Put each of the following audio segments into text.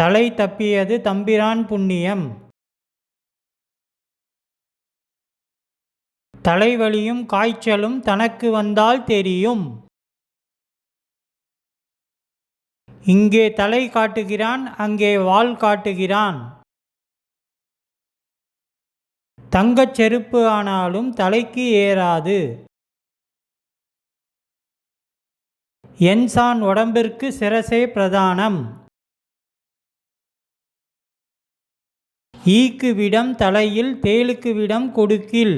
தலை தப்பியது தம்பிரான் புண்ணியம். தலைவலியும் காய்ச்சலும் தனக்கு வந்தால் தெரியும். இங்கே தலை காட்டுகிறான், அங்கே வால் காட்டுகிறான். தங்கச் செருப்பு ஆனாலும் தலைக்கு ஏறாது. என்சான் உடம்பிற்கு சிரசே பிரதானம். ஈக்கு விடம் தலையில், தேளுக்கு விடம் கொடுக்கில்.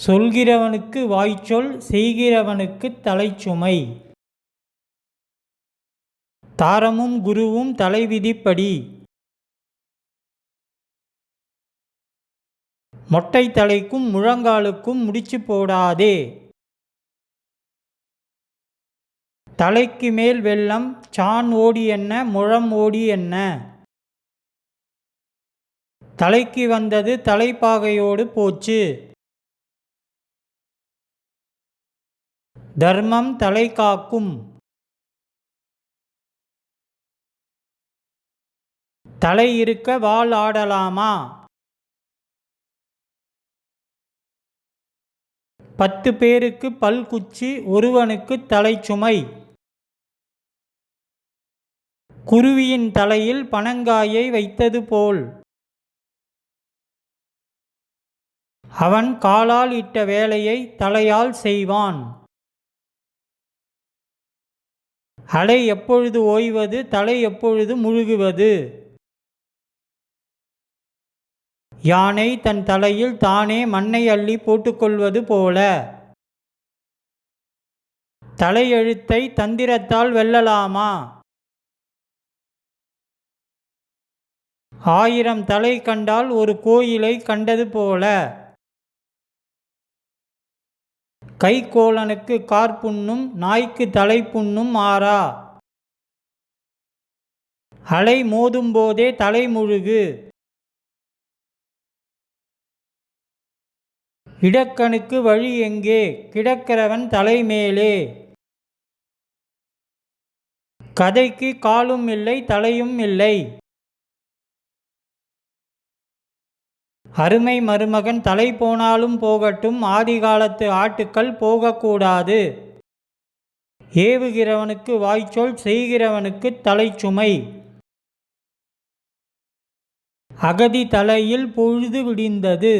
சொல்கிறவனுக்கு வாய்ச்சொல், செய்கிறவனுக்கு தலைச்சுமை. தாரமும் குருவும் தலைவிதிப்படி. மொட்டை தலைக்கும் முழங்காலுக்கும் முடிச்சு போடாதே. தலைக்கு மேல் வெள்ளம், சான் ஓடி என்ன, முழம் ஓடி என்ன. தலைக்கு வந்தது தலைப்பாகையோடு போச்சு. தர்மம் தலை காக்கும். தலை இருக்க வாள் ஆடலாமா? 10 பேருக்கு பல்குச்சி, ஒருவனுக்கு தலைச்சுமை. குருவியின் தலையில் பனங்காயை வைத்தது போல். அவன் காலால் இட்ட வேலையை தலையால் செய்வான். அலை எப்பொழுது ஓய்வது, தலை எப்பொழுது முழுகுவது. யானை தன் தலையில் தானே மண்ணை அள்ளி போட்டுக்கொள்வது போல. தலையெழுத்தை தந்திரத்தால் வெல்லலாமா? 1000 தலை கண்டால் ஒரு கோயிலை கண்டது போல. கைக்கோளனுக்கு கார்புண்ணும், நாய்க்கு தலை புண்ணும் ஆறா. அலை மோதும் போதே தலை முழுகு. இடக்கனுக்கு வழி எங்கே, கிடக்கிறவன் தலை மேலே. கதைக்கு காலும் இல்லை, தலையும் இல்லை. அருமை மருமகன் தலை போனாலும் போகட்டும், ஆதிகாலத்து ஆட்டுக்கள் போகக்கூடாது. ஏவுகிறவனுக்கு வாய்ச்சொல், செய்கிறவனுக்கு தலைச்சுமை. அகதி தலையில் பொழுது விடிந்தது.